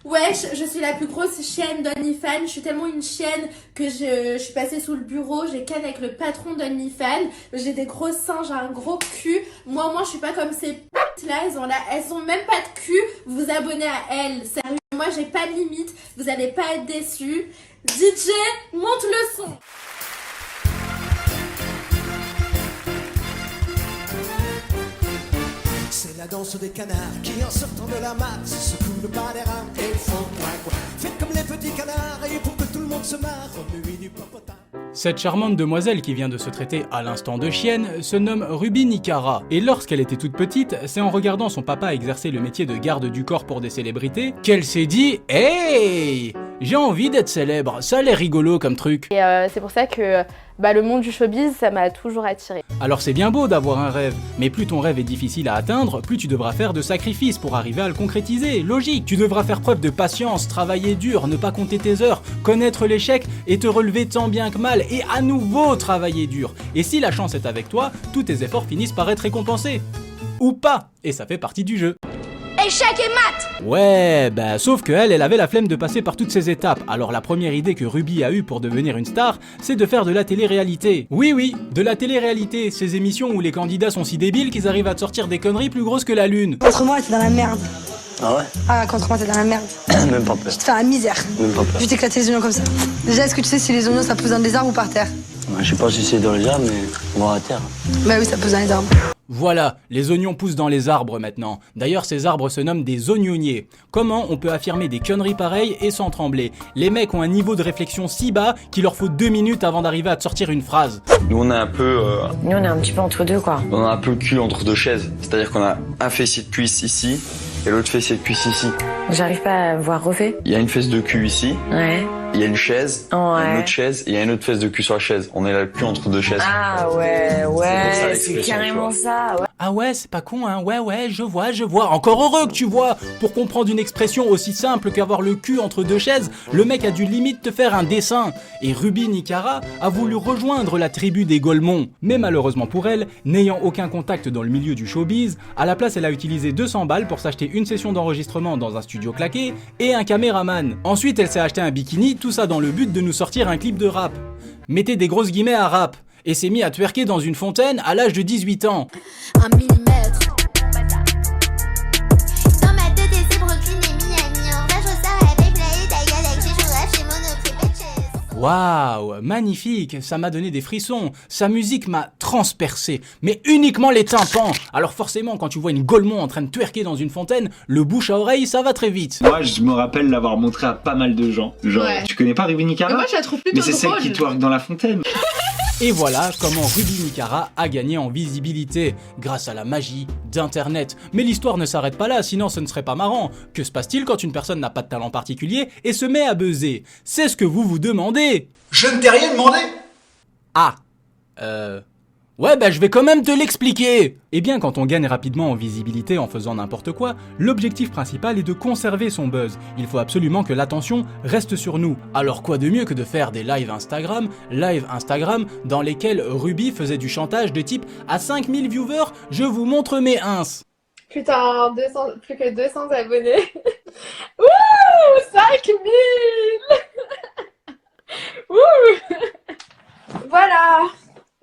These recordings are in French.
Ouais, je suis la plus grosse chienne d'OnlyFans. Je suis tellement une chienne que je suis passée sous le bureau. J'ai canne avec le patron d'OnlyFans. J'ai des gros seins, j'ai un gros cul. Moi, je suis pas comme ces p*** là. Elles ont même pas de cul. Vous vous abonnez à elles. Sérieux, moi, j'ai pas de limite. Vous allez pas être déçus. DJ, monte le son. C'est la danse des canards qui en sortant de la masse secouent le pas des reins et font coin. Faites comme les petits canards et pour que tout le monde se marre, remuez du popotin. Cette charmante demoiselle qui vient de se traiter à l'instant de chienne se nomme Ruby Nicara. Et lorsqu'elle était toute petite, c'est en regardant son papa exercer le métier de garde du corps pour des célébrités qu'elle s'est dit « Hey, j'ai envie d'être célèbre, ça a l'air rigolo comme truc ». Et c'est pour ça que le monde du showbiz, ça m'a toujours attirée. Alors c'est bien beau d'avoir un rêve, mais plus ton rêve est difficile à atteindre, plus tu devras faire de sacrifices pour arriver à le concrétiser. Logique, tu devras faire preuve de patience, travailler dur, ne pas compter tes heures, connaître l'échec et te relever tant bien que mal et à nouveau travailler dur. Et si la chance est avec toi, tous tes efforts finissent par être récompensés. Ou pas, et ça fait partie du jeu. Échec et mat. Ouais, sauf que elle avait la flemme de passer par toutes ces étapes. Alors la première idée que Ruby a eue pour devenir une star, c'est de faire de la télé-réalité. Oui, de la télé-réalité, ces émissions où les candidats sont si débiles qu'ils arrivent à te sortir des conneries plus grosses que la lune. Contre moi, t'es dans la merde. Ah ouais? Ah, contre moi, t'es dans la merde. Même pas peur. Tu te fais la misère. Même pas peur. Je vais t'éclater les oignons comme ça. Déjà, est-ce que tu sais si les oignons ça pousse dans des arbres ou par terre? Je sais pas si c'est dans les arbres, mais on va à terre. Bah oui, ça pousse dans les arbres. Voilà, les oignons poussent dans les arbres maintenant. D'ailleurs, ces arbres se nomment des oignonniers. Comment on peut affirmer des conneries pareilles et sans trembler? Les mecs ont un niveau de réflexion si bas qu'il leur faut 2 minutes avant d'arriver à te sortir une phrase. Nous on est un peu... Nous on est un petit peu entre deux quoi. On a un peu le cul entre deux chaises. C'est-à-dire qu'on a un fessier de cuisse ici et l'autre fessier de cuisse ici. J'arrive pas à voir refait. Il y a une fesse de cul ici. Ouais. Il y a une chaise, il y a une Ouais. autre chaise, et il y a une autre fesse de cul sur la chaise. On est là le cul entre deux chaises. Ah ouais, ça, c'est l'expression, carrément tu ça. Ouais. Ah ouais, c'est pas con, hein, ouais, je vois. Encore heureux que tu vois. Pour comprendre une expression aussi simple qu'avoir le cul entre deux chaises, le mec a dû limite te faire un dessin. Et Ruby Nicara a voulu rejoindre la tribu des Golemons. Mais malheureusement pour elle, n'ayant aucun contact dans le milieu du showbiz, à la place elle a utilisé 200 balles pour s'acheter une session d'enregistrement dans un studio claqué et un caméraman. Ensuite elle s'est acheté un bikini, tout ça dans le but de nous sortir un clip de rap. Mettez des grosses guillemets à rap. Et s'est mis à twerker dans une fontaine à l'âge de 18 ans. 1 millimètre. Dans ma tête, c'est Brooklyn et Miami. En vrai, je ressors avec Play, ta gueule avec ses joueurs chez Monoprix Bitches. Waouh, magnifique, ça m'a donné des frissons. Sa musique m'a transpercé, mais uniquement les tympans. Alors forcément, quand tu vois une Golemon en train de twerker dans une fontaine, le bouche à oreille, ça va très vite. Moi, je me rappelle l'avoir montré à pas mal de gens. Genre, Ouais. Tu connais pas Ruby Nicara? Mais moi je la trouve plutôt Mais c'est drôle. celle qui twerk dans la fontaine. Et voilà comment Ruby Nicara a gagné en visibilité, grâce à la magie d'internet. Mais l'histoire ne s'arrête pas là, sinon ce ne serait pas marrant. Que se passe-t-il quand une personne n'a pas de talent particulier et se met à buzzer? C'est ce que vous vous demandez. Je ne t'ai rien demandé. Ah, ouais, je vais quand même te l'expliquer. Eh bien, quand on gagne rapidement en visibilité en faisant n'importe quoi, l'objectif principal est de conserver son buzz. Il faut absolument que l'attention reste sur nous. Alors quoi de mieux que de faire des live Instagram dans lesquels Ruby faisait du chantage de type « À 5000 viewers, je vous montre mes ins ». Putain, plus que 200 abonnés. Ouh, 5000. Ouh. Voilà.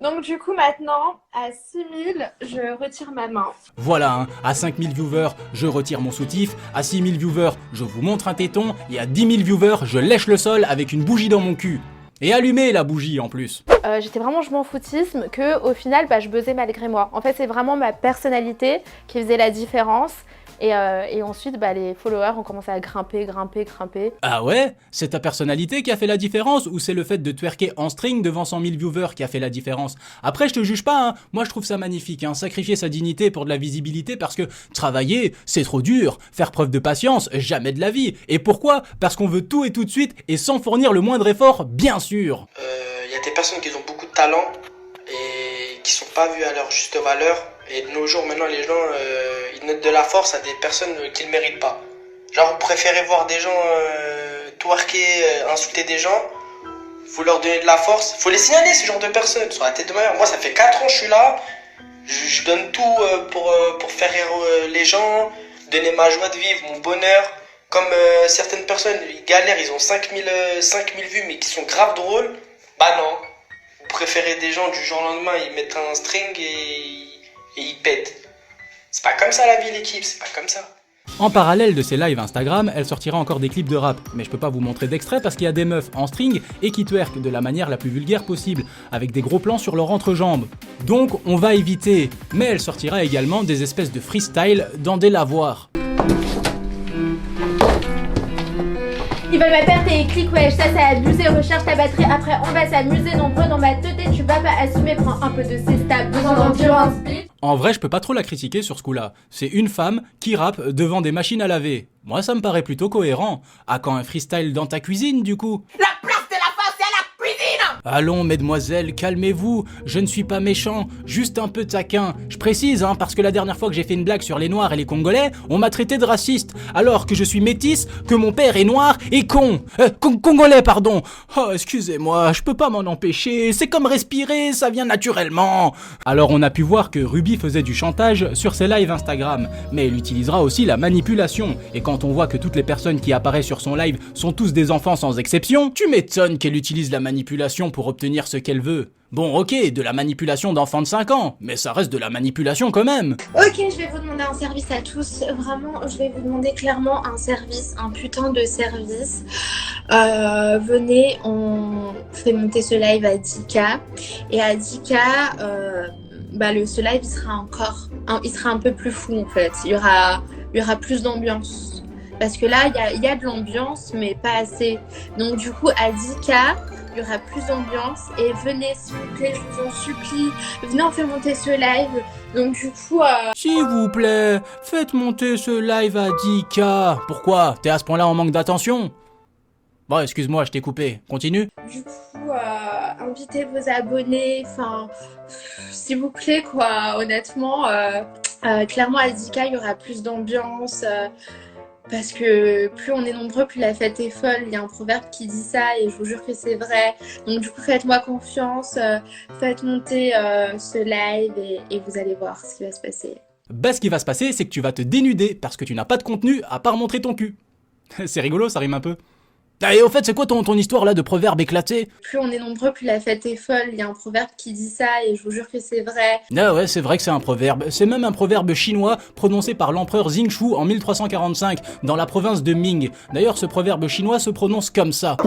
Donc du coup maintenant, à 6000, je retire ma main. Voilà, hein, à 5000 viewers, je retire mon soutif, à 6000 viewers, je vous montre un téton, et à 10 000 viewers, je lèche le sol avec une bougie dans mon cul. Et allumez la bougie en plus. J'étais vraiment je m'en foutisme que au final je buzzais malgré moi. En fait c'est vraiment ma personnalité qui faisait la différence. Et ensuite les followers ont commencé à grimper. Ah ouais? C'est ta personnalité qui a fait la différence ou c'est le fait de twerker en string devant 100 000 viewers qui a fait la différence? Après je te juge pas, hein. Moi je trouve ça magnifique, hein. Sacrifier sa dignité pour de la visibilité parce que travailler c'est trop dur, faire preuve de patience jamais de la vie. Et pourquoi? Parce qu'on veut tout et tout de suite et sans fournir le moindre effort, bien sûr. Il y a des personnes qui ont beaucoup de talent et qui sont pas vues à leur juste valeur. Et de nos jours, maintenant, les gens, ils donnent de la force à des personnes qu'ils ne méritent pas. Genre, vous préférez voir des gens twerker, insulter des gens, faut leur donner de la force. Faut les signaler, ce genre de personnes, sur la tête de ma mère. Moi, ça fait 4 ans que je suis là, je donne tout pour faire rire les gens, donner ma joie de vivre, mon bonheur. Comme certaines personnes, ils galèrent, ils ont 5000 vues, mais qui sont grave drôles. Bah non. Vous préférez des gens du jour au lendemain, ils mettent un string et ils pètent. C'est pas comme ça la vie, l'équipe, c'est pas comme ça. En parallèle de ses lives Instagram, elle sortira encore des clips de rap, mais je peux pas vous montrer d'extrait parce qu'il y a des meufs en string et qui twerk de la manière la plus vulgaire possible, avec des gros plans sur leur entrejambe. Donc on va éviter, mais elle sortira également des espèces de freestyle dans des lavoirs. Ils veulent ma perte et clique, wesh, ça c'est abusé, recharge ta batterie, après on va s'amuser, nombreux dans ma tête et tu vas pas assumer, prends un peu de cesta, besoin d'endurance, bitch. En vrai, je peux pas trop la critiquer sur ce coup-là. C'est une femme qui rappe devant des machines à laver. Moi, ça me paraît plutôt cohérent. À quand un freestyle dans ta cuisine, du coup ? La place de la femme, c'est à la cuisine! Allons, mesdemoiselles, calmez-vous. Je ne suis pas méchant, juste un peu taquin. Je précise, parce que la dernière fois que j'ai fait une blague sur les Noirs et les Congolais, on m'a traité de raciste. Alors que je suis métisse, que mon père est noir et con. Congolais, pardon. Oh, excusez-moi, je peux pas m'en empêcher. C'est comme respirer, ça vient naturellement. Alors, on a pu voir que Ruby faisait du chantage sur ses lives Instagram, mais elle utilisera aussi la manipulation. Et quand on voit que toutes les personnes qui apparaissent sur son live sont tous des enfants sans exception, tu m'étonnes qu'elle utilise la manipulation pour obtenir ce qu'elle veut. Bon, ok, de la manipulation d'enfants de 5 ans, mais ça reste de la manipulation quand même. Ok, je vais vous demander un service à tous. Vraiment, je vais vous demander clairement un service, un putain de service. Venez, on fait monter ce live à 10K. Et à 10K, ce live il sera un peu plus fou en fait. Il y aura plus d'ambiance. Parce que là, il y a de l'ambiance, mais pas assez. Donc du coup, à 10K, il y aura plus d'ambiance. Et venez, s'il vous plaît, je vous en supplie. Venez, on fait monter ce live. Donc du coup... S'il vous plaît, faites monter ce live à 10K. Pourquoi ? T'es à ce point-là en manque d'attention ? Bon, excuse-moi, je t'ai coupé. Continue. Du coup, invitez vos abonnés. Enfin, s'il vous plaît, quoi. Honnêtement, clairement, à 10K, il y aura plus d'ambiance. Parce que plus on est nombreux, plus la fête est folle. Il y a un proverbe qui dit ça et je vous jure que c'est vrai. Donc du coup, faites-moi confiance, faites monter ce live et vous allez voir ce qui va se passer. Bah, ce qui va se passer, c'est que tu vas te dénuder parce que tu n'as pas de contenu à part montrer ton cul. C'est rigolo, ça rime un peu. Et au fait, c'est quoi ton histoire là de proverbe éclaté ? Plus on est nombreux, plus la fête est folle. Il y a un proverbe qui dit ça et je vous jure que c'est vrai. Ah ouais, c'est vrai que c'est un proverbe. C'est même un proverbe chinois prononcé par l'empereur Xingqiu en 1345 dans la province de Ming. D'ailleurs, ce proverbe chinois se prononce comme ça.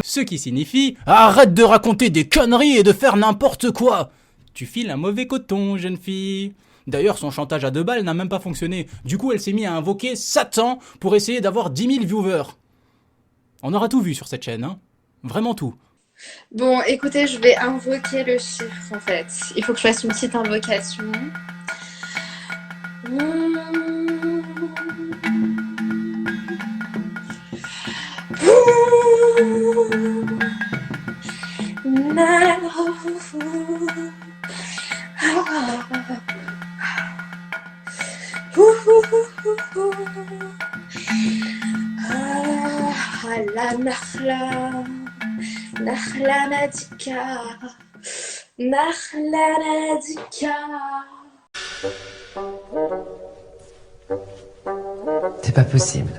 Ce qui signifie « Arrête de raconter des conneries et de faire n'importe quoi !» Tu files un mauvais coton, jeune fille. D'ailleurs, son chantage à 2 balles n'a même pas fonctionné. Du coup, elle s'est mise à invoquer Satan pour essayer d'avoir 10 000 viewers. On aura tout vu sur cette chaîne, hein. Vraiment tout. Bon, écoutez, je vais invoquer le chiffre, en fait. Il faut que je fasse une petite invocation. Nakhla Nadika. C'est pas possible.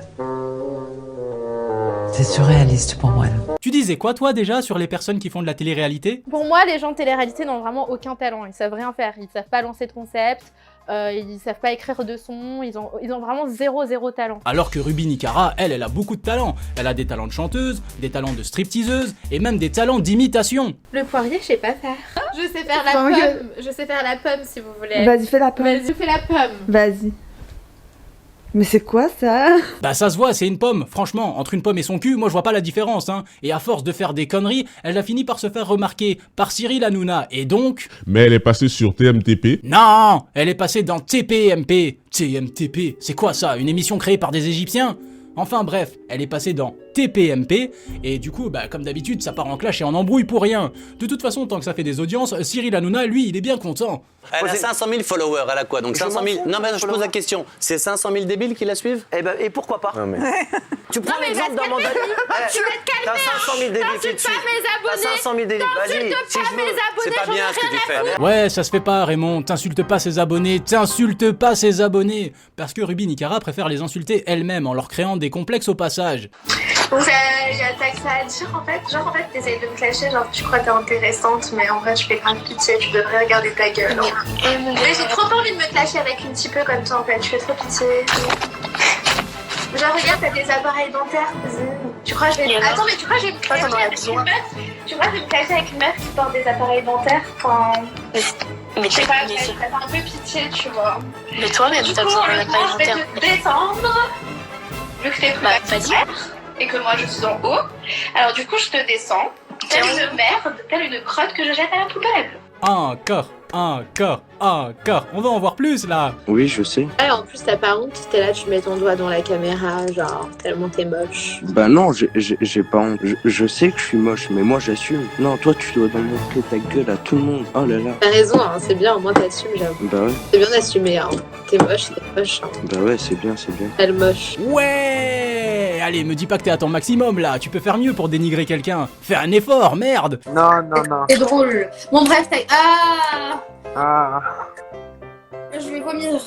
C'est surréaliste pour moi, là. Tu disais quoi, toi, déjà, sur les personnes qui font de la télé-réalité ? Pour moi, les gens de télé-réalité n'ont vraiment aucun talent. Ils savent rien faire. Ils savent pas lancer de concept. Ils savent pas écrire de son. Ils ont vraiment zéro talent. Alors que Ruby Nicara, elle a beaucoup de talent. Elle a des talents de chanteuse, des talents de stripteaseuse et même des talents d'imitation. Le poirier, je sais pas faire. Je sais faire la pomme. Je sais faire la pomme si vous voulez. Vas-y, fais la pomme. Vas-y, fais la pomme. Vas-y. Mais c'est quoi ça ? Bah ça se voit, c'est une pomme. Franchement, entre une pomme et son cul, moi je vois pas la différence, hein. Et à force de faire des conneries, elle a fini par se faire remarquer par Cyril Hanouna. Et donc... Mais elle est passée sur TMTP. Non, elle est passée dans TPMP. TMTP, c'est quoi ça ? Une émission créée par des Égyptiens ? Enfin bref, elle est passée dans TPMP, et du coup, comme d'habitude, ça part en clash et en embrouille pour rien. De toute façon, tant que ça fait des audiences, Cyril Hanouna, lui, il est bien content. Elle a 500 000 followers, elle a quoi? Donc 500 000... Non mais je pose la question, c'est 500 000 débiles qui la suivent? Et pourquoi pas? Tu prends l'exemple d'un mandat... Tu vas te calmer. T'as 500 000 débiles qui te suivent. T'as 500 000 débiles, vas-y. T'insultes pas mes abonnés, c'est pas bien ce que tu fais. Ouais, ça se fait pas, Raymond, t'insultes pas ses abonnés, t'insultes pas ses abonnés. Parce que Ruby Nicara préfère les insulter elle-même en leur créant des complexes au passage. Donc j'ai attaqué ça à dire en fait, t'essayes de me clasher, genre tu crois que t'es intéressante, mais en vrai tu fais grave pitié, tu devrais regarder ta gueule. Mais j'ai trop envie de me clasher avec une petit peu comme toi en fait, tu fais trop pitié. Genre regarde, t'as des appareils dentaires, tu crois que je vais... Attends mais tu crois que je vais me clasher avec une meuf? Tu crois que je vais me clasher avec une meuf qui porte des appareils dentaires? Enfin... Mais je sais pas, ça fait un peu pitié, tu vois. Mais toi-même, t'as besoin d'un appareil dentaire. Je vais te descendre, vu que t'es plus et que moi je suis en haut. Alors du coup je te descends, telle une merde, telle une crotte que je jette à la poubelle. Encore, on va en voir plus là. Oui, je sais. Ouais, en plus t'as pas honte, t'es là, tu mets ton doigt dans la caméra, genre tellement t'es moche. Bah non, j'ai pas honte. Je sais que je suis moche, mais moi j'assume. Non, toi tu dois montrer ta gueule à tout le monde. Oh là là. T'as raison, hein, c'est bien, au moins t'assumes, j'avoue. Bah ouais. C'est bien d'assumer, hein. T'es moche. Hein. Bah ouais, c'est bien. Elle moche. Ouais, allez, me dis pas que t'es à ton maximum là, tu peux faire mieux pour dénigrer quelqu'un. Fais un effort, merde. Non. C'est drôle. Bon bref, Ah. Je vais vomir.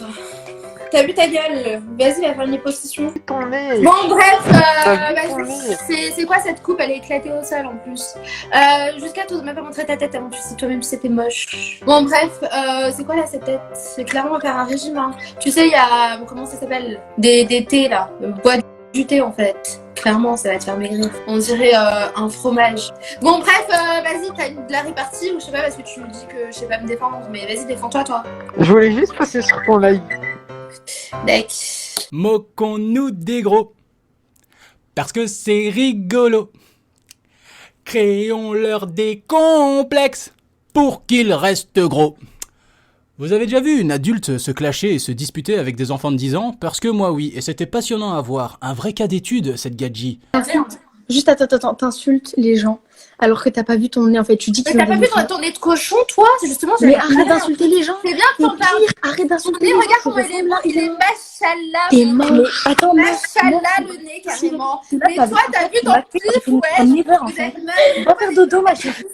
T'as vu ta gueule? Vas-y, va faire une liposuction. Ton nez. Bon bref, vas-y. c'est quoi cette coupe? Elle est éclatée au sol en plus. Jusqu'à t'oses même pas montrer ta tête avant que tu sais toi-même si c'était moche. Bon bref, c'est quoi là cette tête? C'est clairement faire un régime. Hein. Tu sais, il y a comment ça s'appelle? Des thés là. Bois du thé en fait. Clairement, ça va te faire maigrir. On dirait un fromage. Bon bref, vas-y, t'as de la répartie ou je sais pas parce que tu me dis que je sais pas me défendre, mais vas-y, défends-toi toi. Je voulais juste passer sur ton live. D'accord. Moquons-nous des gros. Parce que c'est rigolo. Créons-leur des complexes pour qu'ils restent gros. Vous avez déjà vu une adulte se clasher et se disputer avec des enfants de 10 ans? Parce que moi oui, et c'était passionnant à voir. Un vrai cas d'étude, cette gadji. Juste attends, t'insultes les gens alors que t'as pas vu ton nez en fait. Tu dis que t'as pas vu ton nez de cochon, toi? C'est justement. Mais arrête d'insulter les gens. C'est bien que t'en parles. Arrête d'insulter les gens. Regarde comment il est machallah. T'es moche. Attends, machallah le nez carrément. Mais toi, t'as vu ton pif, ouais. Vous êtes mal. Va faire dodo, ma chérie.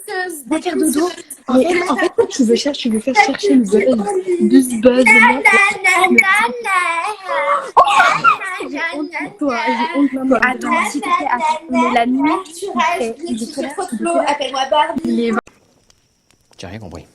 Va faire dodo. Mais en fait, tu veux faire chercher le buzz. Du buzz. Attends, s'il te plaît, la nuit, tu fais trop de flow, appelle-moi Barbie. J'ai rien compris.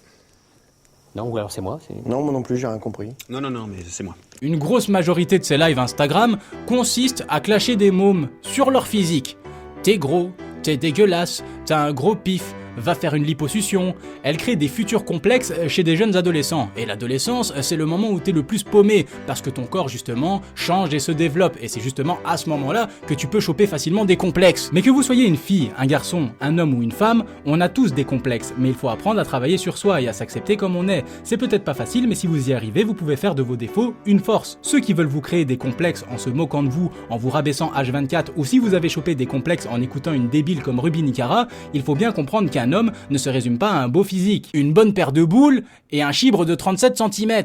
Non, ou alors c'est moi? Non, moi non plus, j'ai rien compris. Non, mais c'est moi. Une grosse majorité de ces lives Instagram consiste à clasher des mômes sur leur physique. T'es gros, t'es dégueulasse, t'as un gros pif, va faire une liposuction. Elle crée des futurs complexes chez des jeunes adolescents. Et l'adolescence, c'est le moment où t'es le plus paumé, parce que ton corps, justement, change et se développe. Et c'est justement à ce moment-là que tu peux choper facilement des complexes. Mais que vous soyez une fille, un garçon, un homme ou une femme, on a tous des complexes. Mais il faut apprendre à travailler sur soi et à s'accepter comme on est. C'est peut-être pas facile, mais si vous y arrivez, vous pouvez faire de vos défauts une force. Ceux qui veulent vous créer des complexes en se moquant de vous, en vous rabaissant H24, ou si vous avez chopé des complexes en écoutant une débile comme Ruby Nicara, il faut bien comprendre qu'un homme ne se résume pas à un beau physique, une bonne paire de boules et un chibre de 37 cm.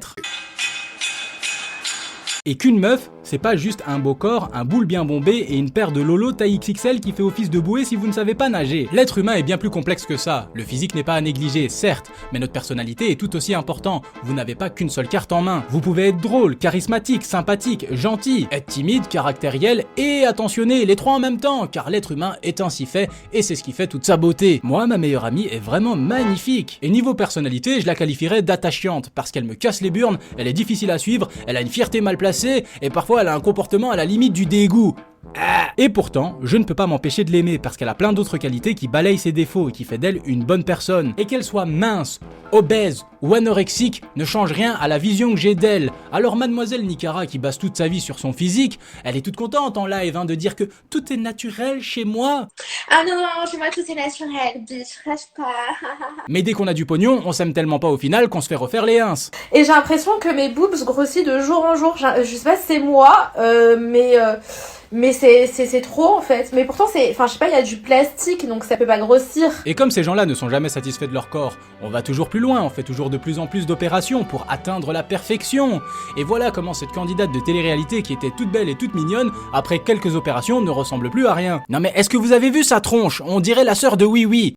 Et qu'une meuf, c'est pas juste un beau corps, un boule bien bombé et une paire de lolo taille XXL qui fait office de bouée si vous ne savez pas nager. L'être humain est bien plus complexe que ça. Le physique n'est pas à négliger, certes, mais notre personnalité est tout aussi important. Vous n'avez pas qu'une seule carte en main. Vous pouvez être drôle, charismatique, sympathique, gentil, être timide, caractériel et attentionné, les trois en même temps, car l'être humain est ainsi fait et c'est ce qui fait toute sa beauté. Moi, ma meilleure amie est vraiment magnifique. Et niveau personnalité, je la qualifierais d'attachante, parce qu'elle me casse les burnes, elle est difficile à suivre, elle a une fierté mal placée, et parfois elle a un comportement à la limite du dégoût. Et pourtant, je ne peux pas m'empêcher de l'aimer parce qu'elle a plein d'autres qualités qui balayent ses défauts et qui fait d'elle une bonne personne. Et qu'elle soit mince, obèse ou anorexique ne change rien à la vision que j'ai d'elle. Alors mademoiselle Nicara qui base toute sa vie sur son physique, elle est toute contente en live de dire que tout est naturel chez moi. Ah non, chez moi tout est naturel, bitch, rêve pas. Mais dès qu'on a du pognon, on s'aime tellement pas au final qu'on se fait refaire les ins. Et j'ai l'impression que mes boobs grossissent de jour en jour. Je sais pas si c'est moi, mais Mais c'est trop en fait. Mais pourtant je sais pas, il y a du plastique donc ça peut pas grossir. Et comme ces gens-là ne sont jamais satisfaits de leur corps, on va toujours plus loin, on fait toujours de plus en plus d'opérations pour atteindre la perfection. Et voilà comment cette candidate de télé-réalité qui était toute belle et toute mignonne, après quelques opérations ne ressemble plus à rien. Non mais est-ce que vous avez vu sa tronche? On dirait la sœur de Oui Oui.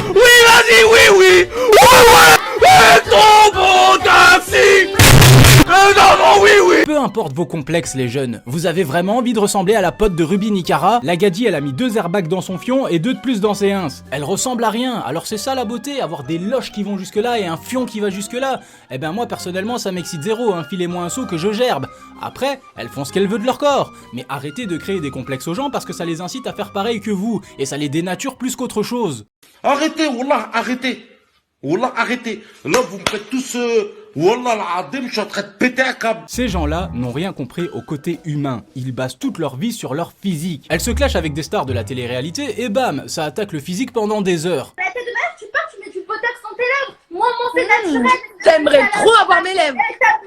Oui, vas-y, oui, oui. Peu importe vos complexes les jeunes, vous avez vraiment envie de ressembler à la pote de Ruby Nicara? La gadji elle a mis 2 airbags dans son fion et 2 de plus dans ses ins. Elle ressemble à rien, alors c'est ça la beauté, avoir des loches qui vont jusque là et un fion qui va jusque là. Eh ben moi personnellement ça m'excite zéro, hein, filez-moi un seau que je gerbe. Après, elles font ce qu'elles veulent de leur corps, mais arrêtez de créer des complexes aux gens parce que ça les incite à faire pareil que vous, et ça les dénature plus qu'autre chose. Arrêtez, Wallah, arrêtez. Wallah, arrêtez. Là, vous me faites tous... Wallah, l'adem, je suis en train de péter un câble. Ces gens-là n'ont rien compris au côté humain. Ils basent toute leur vie sur leur physique. Elles se clashent avec des stars de la télé-réalité et bam, ça attaque le physique pendant des heures. La tête de base, tu pars, tu mets du botox dans tes lèvres. Moi, mon fait naturel. T'aimerais trop avoir mes lèvres.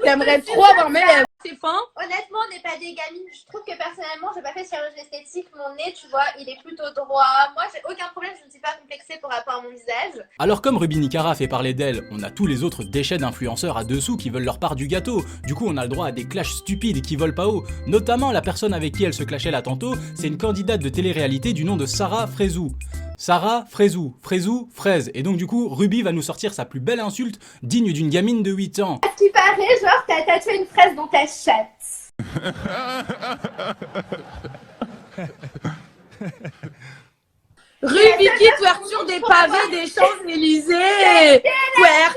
T'aimerais trop avoir mes lèvres. C'est fin. Honnêtement, on n'est pas des gamines. Je trouve que personnellement, j'ai pas fait chirurgie esthétique. Mon nez, tu vois, il est plutôt droit. Moi, j'ai aucun problème. Je ne suis pas complexée par rapport à mon visage. Alors comme Ruby Nicara fait parler d'elle, on a tous les autres déchets d'influenceurs à dessous qui veulent leur part du gâteau. Du coup, on a le droit à des clashs stupides qui volent pas haut. Notamment la personne avec qui elle se clashait là tantôt, c'est une candidate de télé-réalité du nom de Sarah Frézou. Sarah Frézou, Frézou, fraise. Et donc du coup, Ruby va nous sortir sa plus belle insulte digne d'une gamine de 8 ans. À ce qui paraît, genre, t'as tatoué une fraise dans ta chatte. Ruby qui twerk sur des pavés des Champs-Élysées. Twerk.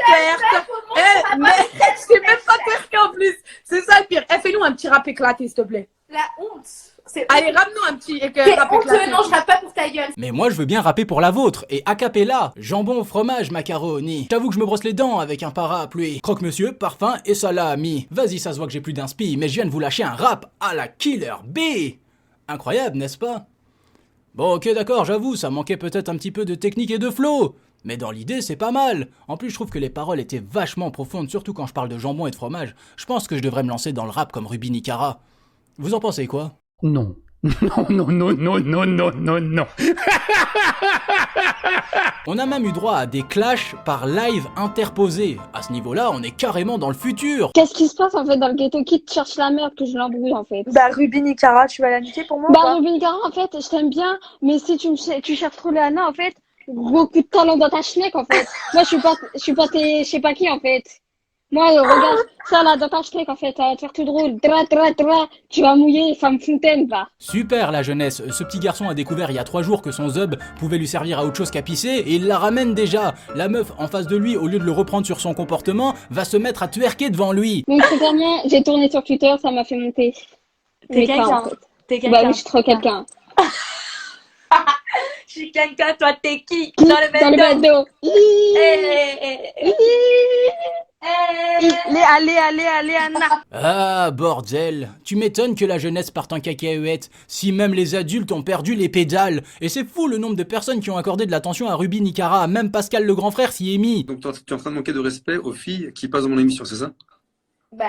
Mais je sais même pas twerker en plus. C'est ça le pire. Fais-nous un petit rap éclaté, s'il te plaît. La honte. Allez, ramenons un petit rap honteux, éclaté. non, je rappe pas pour ta gueule. Mais moi je veux bien rapper pour la vôtre, et a cappella, jambon, fromage, macaroni. J'avoue que je me brosse les dents avec un parapluie. Croque-monsieur, parfum et salami. Vas-y, ça se voit que j'ai plus d'inspi, mais je viens de vous lâcher un rap à la Killer B. Incroyable, n'est-ce pas? Bon ok d'accord, j'avoue, ça manquait peut-être un petit peu de technique et de flow. Mais dans l'idée, c'est pas mal. En plus, je trouve que les paroles étaient vachement profondes, surtout quand je parle de jambon et de fromage. Je pense que je devrais me lancer dans le rap comme Ruby Nicara. Vous en pensez quoi? Non. Non. On a même eu droit à des clashs par live interposés. À ce niveau-là, on est carrément dans le futur. Qu'est-ce qui se passe en fait dans le ghetto? Qui te cherche la merde que je l'embrouille en fait? Bah Ruby Nicara, tu vas la niquer pour moi? Bah Ruby Nicara en fait, je t'aime bien, mais si tu cherches trop Léana en fait, beaucoup de talent dans ta schneck en fait. Moi je suis pas tes, je sais pas qui en fait. Moi, regarde, ça là, dans ta schneck en fait, ça va te faire tout drôle. Tu vas mouiller, femme fontaine, va. Super la jeunesse, ce petit garçon a découvert il y a 3 jours que son zub pouvait lui servir à autre chose qu'à pisser et il la ramène déjà. La meuf en face de lui, au lieu de le reprendre sur son comportement, va se mettre à twerker devant lui. Donc clairement, j'ai tourné sur Twitter, ça m'a fait monter. T'es quelqu'un. En fait. Bah oui, je suis trop quelqu'un. Je suis quelqu'un, toi t'es qui? Dans le bado. Allez, Anna. Ah, bordel. Tu m'étonnes que la jeunesse parte en cacahuète, si même les adultes ont perdu les pédales. Et c'est fou le nombre de personnes qui ont accordé de l'attention à Ruby Nicara, même Pascal le grand frère s'y est mis. Donc tu es en train de manquer de respect aux filles qui passent dans mon émission, c'est ça? Bah,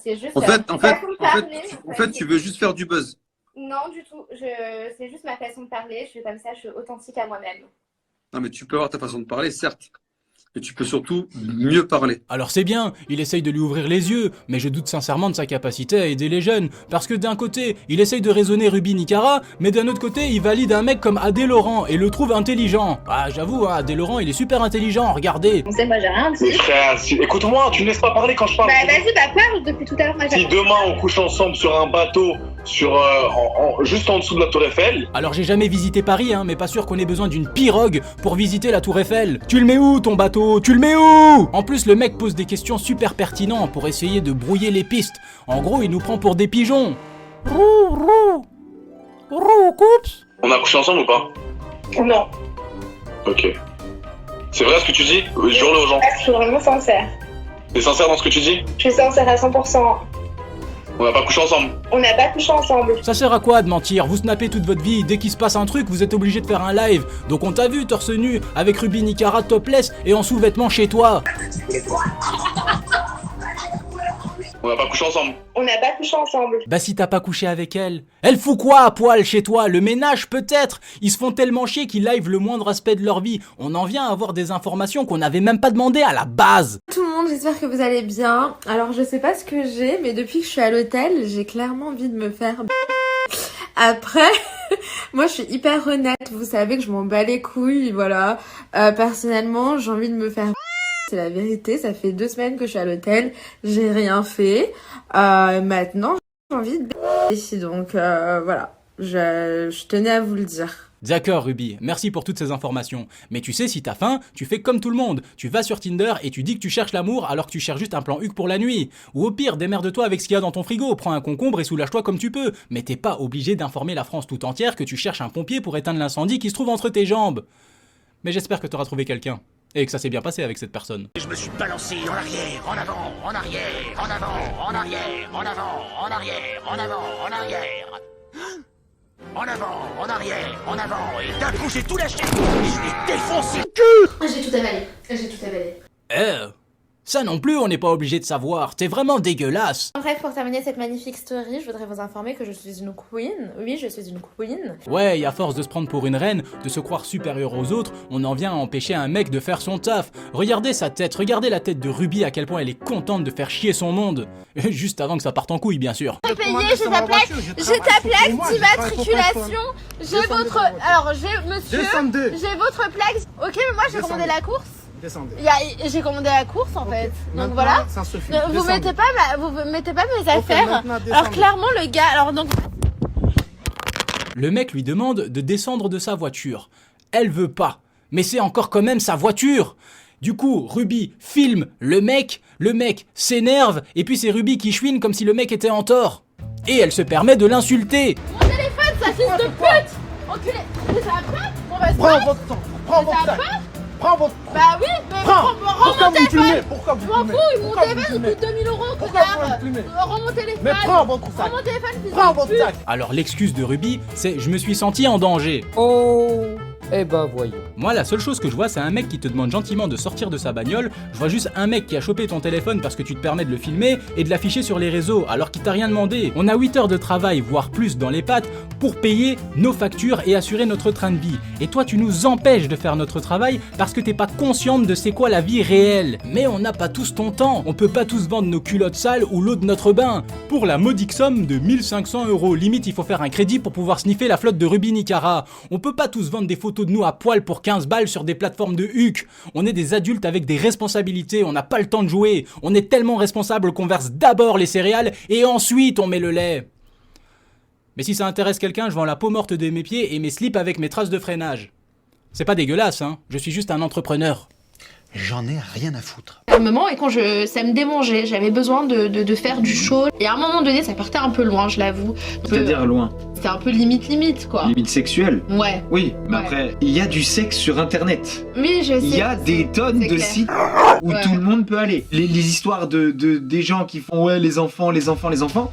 c'est juste... En fait, tu veux juste faire du buzz. Non, du tout. C'est juste ma façon de parler. Je suis comme ça, je suis authentique à moi-même. Non, mais tu peux avoir ta façon de parler, certes. Et tu peux surtout mieux parler. Alors c'est bien, il essaye de lui ouvrir les yeux, mais je doute sincèrement de sa capacité à aider les jeunes. Parce que d'un côté, il essaye de raisonner Ruby Nicara, mais d'un autre côté, il valide un mec comme Adé Laurent et le trouve intelligent. Ah j'avoue, hein, Adé Laurent, il est super intelligent, regardez. On sait, moi j'ai rien dit. Mais frère, écoute-moi, tu me laisses pas parler quand je parle. Bah vas-y, bah parle depuis tout à l'heure. Si demain on couche ensemble sur un bateau, juste en dessous de la Tour Eiffel. Alors j'ai jamais visité Paris, hein, mais pas sûr qu'on ait besoin d'une pirogue pour visiter la Tour Eiffel. Tu le mets où ton bateau? Tu le mets où? En plus le mec pose des questions super pertinentes pour essayer de brouiller les pistes. En gros il nous prend pour des pigeons. Roux, coups. On a couché ensemble ou pas? Non. Ok. C'est vrai ce que tu dis? Jure-le aux gens. Je suis vraiment sincère. T'es sincère dans ce que tu dis? Je suis sincère à 100%. On n'a pas couché ensemble. On n'a pas couché ensemble. Ça sert à quoi de mentir? Vous snappez toute votre vie, dès qu'il se passe un truc, vous êtes obligé de faire un live. Donc on t'a vu torse nu, avec Ruby Nicara topless et en sous-vêtements chez toi. On n'a pas couché ensemble. On n'a pas couché ensemble. Bah si t'as pas couché avec elle, elle fout quoi à poil chez toi? Le ménage peut-être? Ils se font tellement chier qu'ils live le moindre aspect de leur vie. On en vient à avoir des informations qu'on n'avait même pas demandé à la base. Tout le monde, j'espère que vous allez bien. Alors je sais pas ce que j'ai, mais depuis que je suis à l'hôtel, j'ai clairement envie de me faire... Après, moi je suis hyper honnête, vous savez que je m'en bats les couilles, voilà. Personnellement, j'ai envie de me faire... C'est la vérité, ça fait 2 semaines que je suis à l'hôtel, j'ai rien fait. Maintenant, j'ai envie de b***. Donc voilà, je tenais à vous le dire. D'accord Ruby, merci pour toutes ces informations. Mais tu sais, si t'as faim, tu fais comme tout le monde. Tu vas sur Tinder et tu dis que tu cherches l'amour alors que tu cherches juste un plan Hugues pour la nuit. Ou au pire, démerde-toi avec ce qu'il y a dans ton frigo, prends un concombre et soulage-toi comme tu peux. Mais t'es pas obligé d'informer la France tout entière que tu cherches un pompier pour éteindre l'incendie qui se trouve entre tes jambes. Mais j'espère que t'auras trouvé quelqu'un. Et que ça s'est bien passé avec cette personne. Je me suis balancé en arrière, en avant, en arrière, en avant, en arrière, en avant, en arrière, en avant, en arrière. En avant, en arrière, en avant, et d'un coup j'ai tout lâché, et je l'ai défoncé. J'ai tout avalé, j'ai tout avalé. Ça non plus, on n'est pas obligé de savoir. T'es vraiment dégueulasse. Bref, pour terminer cette magnifique story, je voudrais vous informer que je suis une queen. Oui, je suis une queen. Ouais, et à force de se prendre pour une reine, de se croire supérieur aux autres, on en vient à empêcher un mec de faire son taf. Regardez sa tête, regardez la tête de Ruby, à quel point elle est contente de faire chier son monde. Juste avant que ça parte en couille, bien sûr. J'ai payé, j'ai ta plaque d'immatriculation, j'ai votre... Alors, monsieur, j'ai votre plaque. Ok, mais moi j'ai commandé la course. Descendez. J'ai commandé la course en fait. Donc voilà. Ça suffit. Vous mettez pas mes affaires. Alors clairement le gars. Alors donc. Le mec lui demande de descendre de sa voiture. Elle veut pas. Mais c'est encore quand même sa voiture. Du coup, Ruby filme le mec s'énerve, et puis c'est Ruby qui chouine comme si le mec était en tort. Et elle se permet de l'insulter. Mon téléphone, sa fils de pute. Enculé. Mais ça va pas. On va se Prends votre temps. Prends votre temps. Prends votre... Bah oui, mais Pourquoi vous me filmez? Pourquoi vous je m'en fous, mon téléphone coûte 2000 €, connard. Rends mon téléphone. Mais prends votre sac. Rends mon téléphone, fils Prends de votre pute. sac. Alors l'excuse de Ruby, c'est « je me suis senti en danger ». Oh, eh ben voyons. Moi, la seule chose que je vois, c'est un mec qui te demande gentiment de sortir de sa bagnole. Je vois juste un mec qui a chopé ton téléphone parce que tu te permets de le filmer et de l'afficher sur les réseaux alors qu'il t'a rien demandé. On a 8 heures de travail, voire plus dans les pattes, pour payer nos factures et assurer notre train de vie. Et toi, tu nous empêches de faire notre travail parce que t'es pas consciente de c'est quoi la vie réelle. Mais on n'a pas tous ton temps. On peut pas tous vendre nos culottes sales ou l'eau de notre bain. Pour la modique somme de 1500 €. Limite, il faut faire un crédit pour pouvoir sniffer la flotte de Ruby Nicara. On peut pas tous vendre des photos de nous à poil pour 15 balles sur des plateformes de huc. On est des adultes avec des responsabilités, on n'a pas le temps de jouer. On est tellement responsables qu'on verse d'abord les céréales et ensuite on met le lait. Mais si ça intéresse quelqu'un, je vends la peau morte de mes pieds et mes slips avec mes traces de freinage. C'est pas dégueulasse, hein, je suis juste un entrepreneur. J'en ai rien à foutre. À un moment, et quand ça me démangeait, j'avais besoin de faire du show. Et à un moment donné, ça partait un peu loin, je l'avoue. C'est-à-dire loin. C'était un peu limite, quoi. Limite sexuelle. Ouais. Oui, mais Ouais. après, il y a du sexe sur Internet. Oui, je sais. Il y a des tonnes de clair. sites où tout le monde peut aller. Les histoires des gens qui font ouais les enfants, les enfants,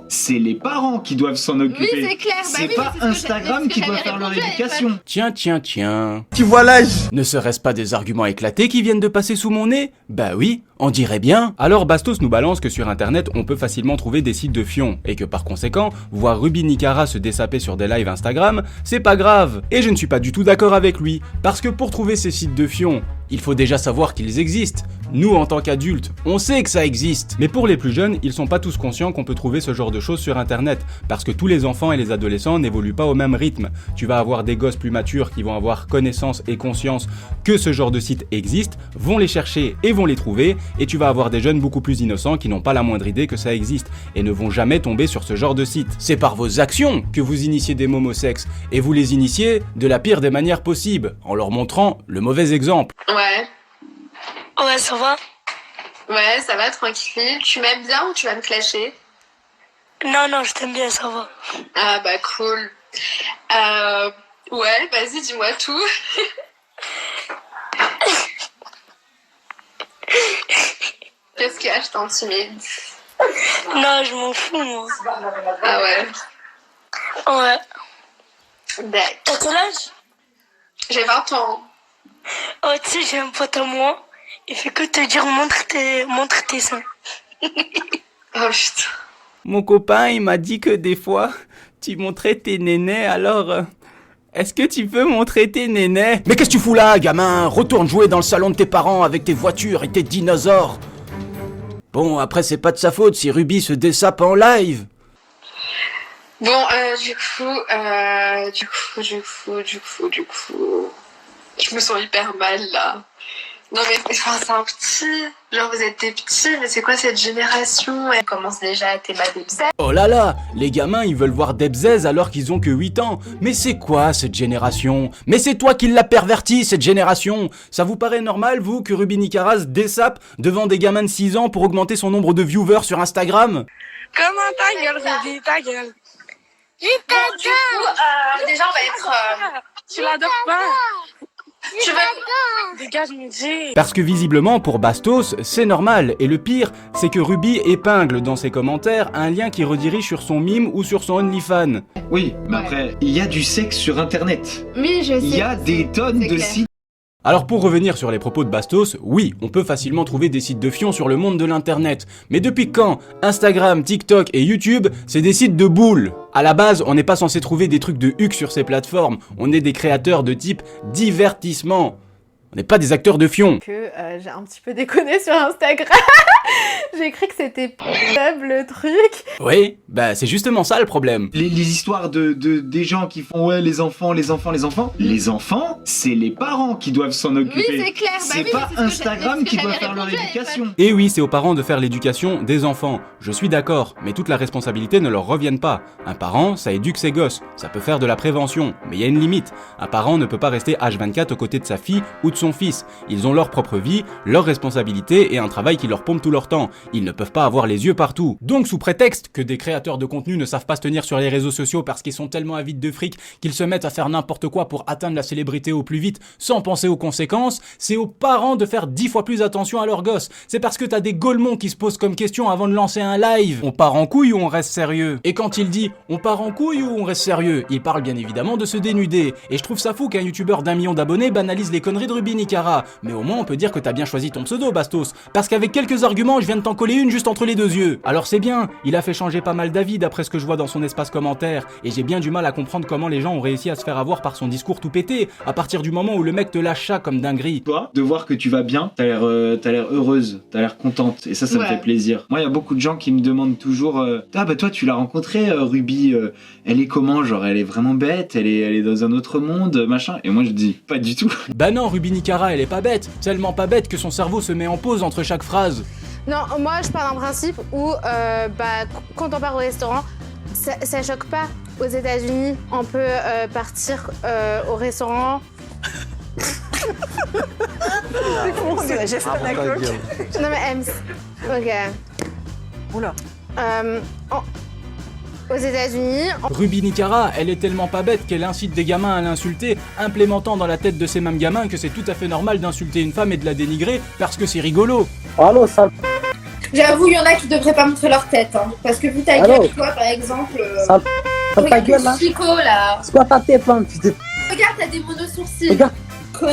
c'est les parents qui doivent s'en occuper. Oui, c'est clair. Bah C'est oui, pas mais c'est ce que Instagram c'est ce que qui doit j'avais faire leur répondu à éducation. Tiens. Tu vois l'âge. Ne serait-ce pas des arguments éclatés qui viennent de passer sous mon nez? Bah oui, on dirait bien. Alors Bastos nous balance que sur internet, on peut facilement trouver des sites de fions, et que par conséquent, voir Ruby Nicara se dessaper sur des lives Instagram, c'est pas grave. Et je ne suis pas du tout d'accord avec lui, parce que pour trouver ces sites de fions, il faut déjà savoir qu'ils existent. Nous, en tant qu'adultes, on sait que ça existe. Mais pour les plus jeunes, ils sont pas tous conscients qu'on peut trouver ce genre de choses sur internet, parce que tous les enfants et les adolescents n'évoluent pas au même rythme. Tu vas avoir des gosses plus matures qui vont avoir connaissance et conscience que ce genre de site existe, vont les chercher et vont les trouver, et tu vas avoir des jeunes beaucoup plus innocents qui n'ont pas la moindre idée que ça existe, et ne vont jamais tomber sur ce genre de site. C'est par vos actions que vous initiez des mômes au sexe, et vous les initiez de la pire des manières possibles, en leur montrant le mauvais exemple. Ouais. Ouais, ça va? Ouais, ça va, tranquille. Tu m'aimes bien ou tu vas me clasher? Non, je t'aime bien, ça va. Ah bah cool. Ouais, vas-y, dis-moi tout. Qu'est-ce qu'il y a, je t'intimide? Non, je m'en fous, moi. Ah ouais? Ouais. D'accord. T'as quel âge? J'ai 20 ans. Oh, tu sais, j'ai un pote à moi. Il fait que te dire montre tes seins. Oh putain. Mon copain, il m'a dit que des fois, tu montrais tes nénés, alors... est-ce que tu peux montrer tes nénés? Mais qu'est-ce que tu fous là, gamin? Retourne jouer dans le salon de tes parents avec tes voitures et tes dinosaures. Bon, après, c'est pas de sa faute si Ruby se dessape en live. Bon, du coup, je me sens hyper mal là. Non mais enfin, c'est un petit, genre vous êtes des petits, mais c'est quoi cette génération? Elle commence déjà à t'aimer des bzèzes. Oh là là, les gamins ils veulent voir des bzèzes alors qu'ils ont que 8 ans. Mais c'est quoi cette génération? Mais c'est toi qui l'as perverti cette génération. Ça vous paraît normal vous que Ruby Nicara se dessape devant des gamins de 6 ans pour augmenter son nombre de viewers sur Instagram? Comment ta gueule, Ruby, ta gueule? Du coup, déjà on va être... Tu l'adores pas? Tu veux... Dégage, Midi. Parce que visiblement pour Bastos, c'est normal. Et le pire, c'est que Ruby épingle dans ses commentaires un lien qui redirige sur son mime ou sur son OnlyFans. Oui, mais après, il y a du sexe sur internet. Oui, je sais. Il y a des tonnes de sites. Alors pour revenir sur les propos de Bastos, oui, on peut facilement trouver des sites de fion sur le monde de l'internet. Mais depuis quand Instagram, TikTok et YouTube, c'est des sites de boules? À la base, on n'est pas censé trouver des trucs de huc sur ces plateformes. On est des créateurs de type divertissement. On n'est pas des acteurs de fion. Que j'ai un petit peu déconné sur Instagram. J'ai cru que c'était le truc. Oui, bah c'est justement ça le problème. Les histoires des gens qui font ouais les enfants. Les enfants, c'est les parents qui doivent s'en occuper. Oui, c'est clair. C'est oui, pas mais c'est ce que Instagram qui doit faire leur répondu à éducation. Et oui, c'est aux parents de faire l'éducation des enfants. Je suis d'accord, mais toute la responsabilité ne leur revient pas. Un parent, ça éduque ses gosses, ça peut faire de la prévention, mais il y a une limite. Un parent ne peut pas rester H24 aux côtés de sa fille ou de son fils. Ils ont leur propre vie, leurs responsabilités et un travail qui leur pompe tout leur temps. Ils ne peuvent pas avoir les yeux partout. Donc sous prétexte que des créateurs de contenu ne savent pas se tenir sur les réseaux sociaux parce qu'ils sont tellement avides de fric qu'ils se mettent à faire n'importe quoi pour atteindre la célébrité au plus vite sans penser aux conséquences, c'est aux parents de faire 10 fois plus attention à leurs gosses. C'est parce que t'as des golemons qui se posent comme question avant de lancer un live. On part en couille ou on reste sérieux? Et quand il dit on part en couille ou on reste sérieux, il parle bien évidemment de se dénuder. Et je trouve ça fou qu'un youtubeur d'1 million d'abonnés banalise les conneries de Ruby Nicara. Mais au moins on peut dire que t'as bien choisi ton pseudo, Bastos. Parce qu'avec quelques arguments, je viens de t'en coller une juste entre les deux yeux. Alors c'est bien, il a fait changer pas mal d'avis d'après ce que je vois dans son espace commentaire. Et j'ai bien du mal à comprendre comment les gens ont réussi à se faire avoir par son discours tout pété, à partir du moment où le mec te lâche ça comme dinguerie. Toi, de voir que tu vas bien, t'as l'air heureuse, t'as l'air contente. Et ça me fait plaisir. Moi, il y a beaucoup de gens qui me demandent toujours ah bah toi tu l'as rencontrée, Ruby, elle est comment? Genre elle est vraiment bête, elle est dans un autre monde, machin. Et moi je dis pas du tout. Bah non, Ruby Nicara elle est pas bête, tellement pas bête que son cerveau se met en pause entre chaque phrase. Non, moi je pars d'un principe où quand on part au restaurant, ça choque pas. Aux États-Unis, on peut partir au restaurant. J'ai fait la coque. Non mais Ems. Ok. Oula. Aux États-Unis. Ruby Nicara, elle est tellement pas bête qu'elle incite des gamins à l'insulter, implémentant dans la tête de ces mêmes gamins que c'est tout à fait normal d'insulter une femme et de la dénigrer parce que c'est rigolo. Allô, sale. J'avoue, il y en a qui devraient pas montrer leur tête, hein, parce que vu ta gueule, toi par exemple. Sale. Ta gueule là. Chico là. C'est quoi ta tête là? Regarde, t'as des mono-sourcils. Regarde.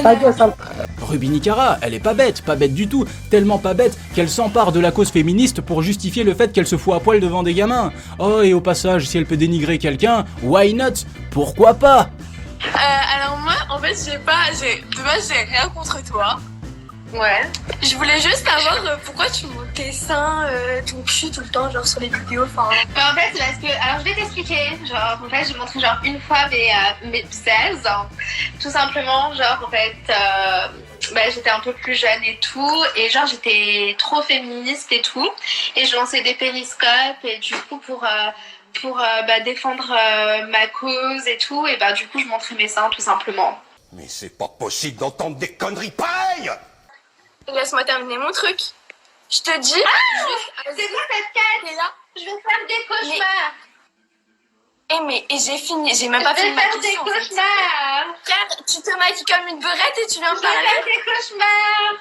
Ta gueule, sale. Ruby Nicara, elle est pas bête du tout, tellement pas bête qu'elle s'empare de la cause féministe pour justifier le fait qu'elle se fout à poil devant des gamins. Oh, et au passage, si elle peut dénigrer quelqu'un, why not? Pourquoi pas? Alors moi, en fait, de base, j'ai rien contre toi. Ouais. Je voulais juste savoir pourquoi tu montes tes seins, ton cul tout le temps, genre sur les vidéos, enfin... Bah, en fait, c'est parce que... Alors, je vais t'expliquer. Genre, en fait, j'ai montré genre une fois mes bzèzes. Tout simplement, genre, en fait... j'étais un peu plus jeune et tout, et genre j'étais trop féministe et tout, et je lançais des périscopes, et du coup pour défendre ma cause et tout, et du coup je montrais mes seins tout simplement. Mais c'est pas possible d'entendre des conneries pareilles! Laisse-moi terminer mon truc. Je te dis... C'est quoi cette quête? Je vais faire des cauchemars. Mais j'ai fini, j'ai même pas fini ma question. Je vais faire des cauchemars. Car tu te maquilles comme une beurette et tu viens me parler. Je vais faire des cauchemars.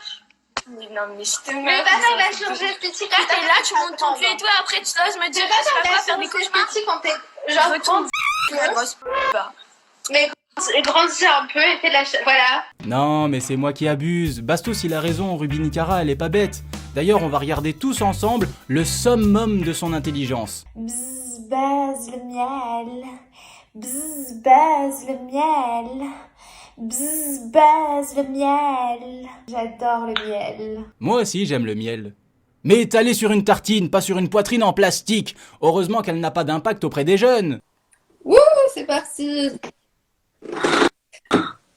Mais non, mais je te mets. Mais va faire la chirurgie esthétique. Et là, tu montes ton cul et tout, après tu oses me dire que tu vas pas faire des cauchemars. Quand t'es genre retourne la grosse mais grandis un peu et fais de la... Voilà. Non, mais c'est moi qui abuse. Bastos, il a raison, Ruby Nicara, elle est pas bête. D'ailleurs, on va regarder tous ensemble le summum de son intelligence. Bzz, buzz, le miel. Bzz, buzz, le miel. Bzz, buzz, le miel. J'adore le miel. Moi aussi, j'aime le miel. Mais étalé sur une tartine, pas sur une poitrine en plastique. Heureusement qu'elle n'a pas d'impact auprès des jeunes. Wouh, c'est parti.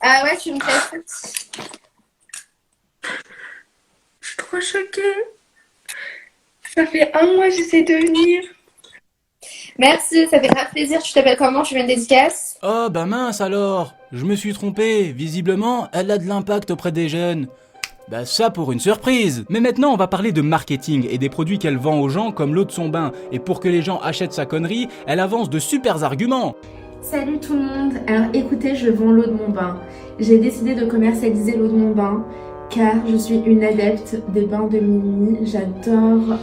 Ah ouais, tu me casses. Je suis trop choquée. Ça fait 1 mois que j'essaie de venir. Merci, ça fait grave plaisir. Tu t'appelles comment? Tu veux une dédicace? Oh bah mince alors, je me suis trompé. Visiblement, elle a de l'impact auprès des jeunes. Bah ça pour une surprise. Mais maintenant on va parler de marketing et des produits qu'elle vend aux gens comme l'eau de son bain. Et pour que les gens achètent sa connerie, elle avance de super arguments. Salut tout le monde. Alors écoutez, je vends l'eau de mon bain. J'ai décidé de commercialiser l'eau de mon bain car je suis une adepte des bains de minuit. J'adore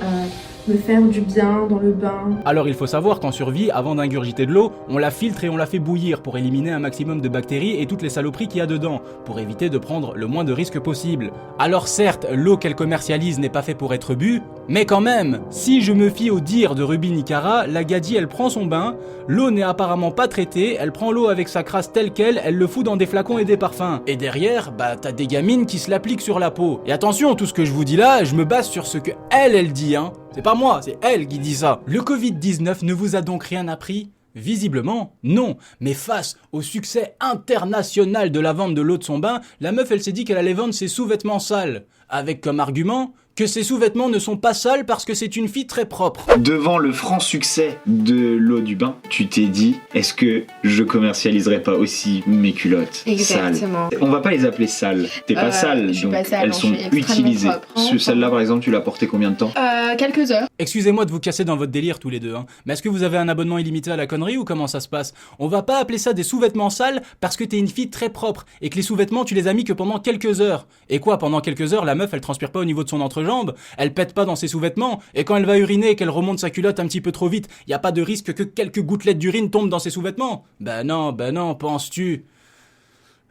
me faire du bien dans le bain. Alors il faut savoir qu'en survie, avant d'ingurgiter de l'eau, on la filtre et on la fait bouillir pour éliminer un maximum de bactéries et toutes les saloperies qu'il y a dedans, pour éviter de prendre le moins de risques possible. Alors certes, l'eau qu'elle commercialise n'est pas faite pour être bue, mais quand même, si je me fie au dire de Ruby Nicara, la gadie elle prend son bain, l'eau n'est apparemment pas traitée, elle prend l'eau avec sa crasse telle quelle, elle le fout dans des flacons et des parfums. Et derrière, bah t'as des gamines qui se l'appliquent sur la peau. Et attention, tout ce que je vous dis là, je me base sur ce que elle dit, hein. C'est pas moi, c'est elle qui dit ça. Le Covid-19 ne vous a donc rien appris ? Visiblement, non. Mais face au succès international de la vente de l'eau de son bain, la meuf elle s'est dit qu'elle allait vendre ses sous-vêtements sales. Avec comme argument que ses sous-vêtements ne sont pas sales parce que c'est une fille très propre. Devant le franc succès de l'eau du bain, tu t'es dit, est-ce que je commercialiserai pas aussi mes culottes Exactement. sales? On va pas les appeler sales. T'es pas sale, je suis donc pas sale, elles non, sont je suis extrêmement utilisées. propre, Celle-là par exemple, tu l'as portée combien de temps? Quelques heures. Excusez-moi de vous casser dans votre délire tous les deux, hein. Mais est-ce que vous avez un abonnement illimité à la connerie ou comment ça se passe? On va pas appeler ça des sous-vêtements sales parce que t'es une fille très propre et que les sous-vêtements tu les as mis que pendant quelques heures. Et quoi, pendant quelques heures, la meuf elle transpire pas au niveau de son entrejambe, elle pète pas dans ses sous-vêtements, et quand elle va uriner et qu'elle remonte sa culotte un petit peu trop vite, y a pas de risque que quelques gouttelettes d'urine tombent dans ses sous-vêtements? Ben non, penses-tu?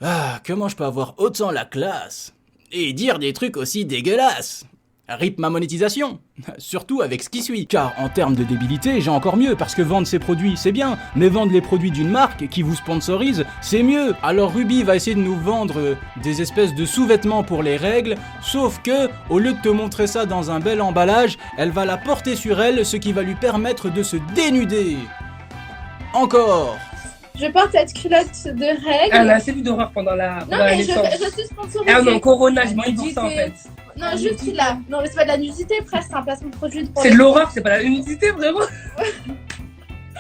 Ah, comment je peux avoir autant la classe et dire des trucs aussi dégueulasses? Rip ma monétisation, surtout avec ce qui suit. Car en termes de débilité, j'ai encore mieux, parce que vendre ses produits c'est bien, mais vendre les produits d'une marque qui vous sponsorise, c'est mieux. Alors Ruby va essayer de nous vendre des espèces de sous-vêtements pour les règles, sauf que, au lieu de te montrer ça dans un bel emballage, elle va la porter sur elle, ce qui va lui permettre de se dénuder. Encore. Je porte cette culotte de règles. Elle a assez vu d'horreur pendant la Non mais naissance. je suis sponsorisée. Ah non, Corona, je m'en dis ça en fait. Non, juste là. Non, mais c'est pas de la nudité, frère, c'est un placement de produit. C'est de l'horreur, c'est pas la nudité, vraiment.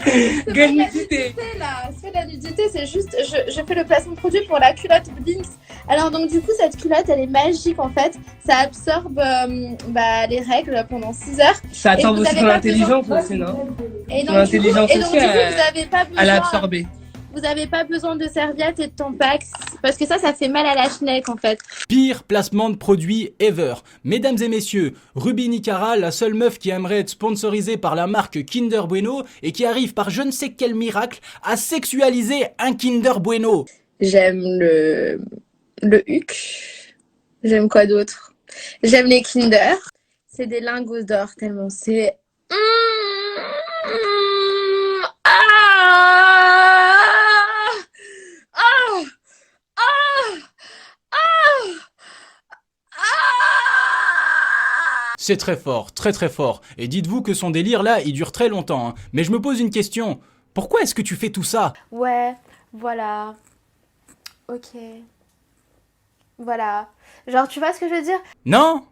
C'est pas de la nudité, là. C'est pas de la nudité, c'est juste, je fais le placement de produit pour la culotte Blinks. Alors, donc, du coup, cette culotte, elle est magique, en fait. Ça absorbe les règles pendant 6 heures. Ça absorbe aussi ton intelligence aussi, non? Et donc, du coup, vous avez pas besoin... Elle a absorbé. Vous n'avez pas besoin de serviettes et de tampax, parce que ça fait mal à la schneck en fait. Pire placement de produit ever. Mesdames et messieurs, Ruby Nicara, la seule meuf qui aimerait être sponsorisée par la marque Kinder Bueno et qui arrive par je ne sais quel miracle à sexualiser un Kinder Bueno. J'aime le huc. J'aime quoi d'autre? J'aime les Kinder. C'est des lingots d'or tellement c'est... C'est très fort, très très fort. Et dites-vous que son délire là, il dure très longtemps. Hein. Mais je me pose une question. Pourquoi est-ce que tu fais tout ça? Ouais, voilà. Ok. Voilà. Genre, tu vois ce que je veux dire? Non?